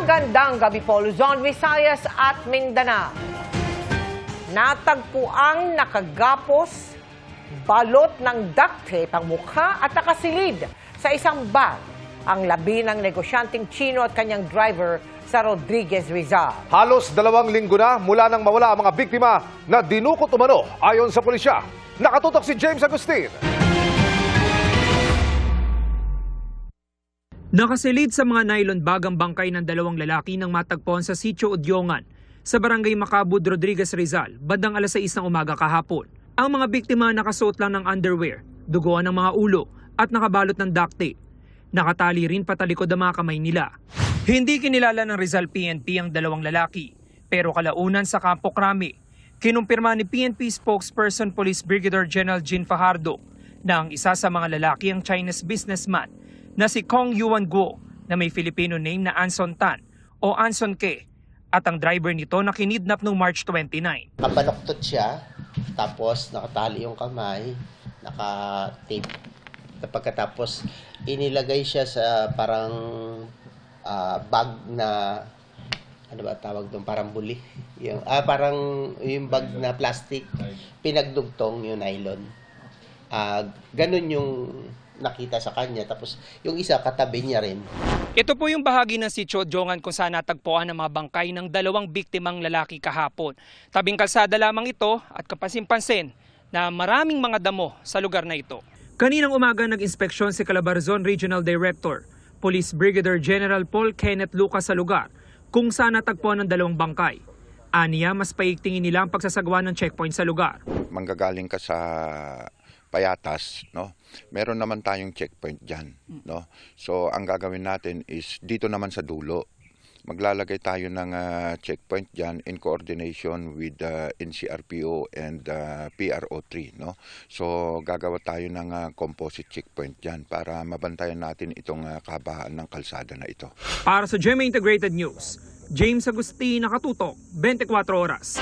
Magandang gabi po, Luzon, Visayas at Mindanao. Natagpuang nakagapos, balot ng duct tape ang mukha at nakasilid sa isang bag ang labi ng negosyanteng Chino at kanyang driver sa Rodriguez, Rizal. Halos 2 linggo na mula nang mawala ang mga biktima na dinukot umano ayon sa pulisya. Nakatutok si James Agustin. Nakasilid sa mga nylon bag ang bangkay ng 2 lalaki nang matagpuan sa Sitio Udyongan sa barangay Macabud, Rodriguez, Rizal, bandang alas 6 ng umaga kahapon. Ang mga biktima nakasuot lang ng underwear, duguan ng mga ulo at nakabalot ng duct tape. Nakatali rin patalikod ang mga kamay nila. Hindi kinilala ng Rizal PNP ang 2 lalaki, pero kalaunan sa Campo Crame, kinumpirma ni PNP spokesperson Police Brigadier General Jean Fajardo na ang isa sa mga lalaki ang Chinese businessman na si Kong Yuan Guo na may Filipino name na Anson Tan o Anson Ke at ang driver nito na kinidnap noong March 29. Nakabaloktot siya, tapos nakatali yung kamay, naka-tape. Pagkatapos inilagay siya sa parang bag na, ano ba tawag doon, parang buli. Parang yung bag na plastic, pinagdugtong yung nylon. Ganun yung nakita sa kanya, tapos yung isa katabi niya rin. Ito po yung bahagi ng Sitio Udyongan kung saan natagpuan ang mga bangkay ng 2 biktimang lalaki kahapon. Tabing kalsada lamang ito at kapansin-pansin na maraming mga damo sa lugar na ito. Kaninang umaga nag-inspeksyon si Calabarzon Regional Director, Police Brigadier General Paul Kenneth Lucas sa lugar kung saan natagpuan ng 2 bangkay. Aniya, mas paigtingin nila ang pagsasagawa ng checkpoint sa lugar. Manggagaling ka sa Payatas, no? Meron naman tayong checkpoint diyan, no? So ang gagawin natin is dito naman sa dulo. Maglalagay tayo ng checkpoint diyan in coordination with NCRPO and PRO3, no? So gagawa tayo ng composite checkpoint diyan para mabantayan natin itong kahabaan ng kalsada na ito. Para sa GMA Integrated News, James Agustin, nakatutok, 24 oras.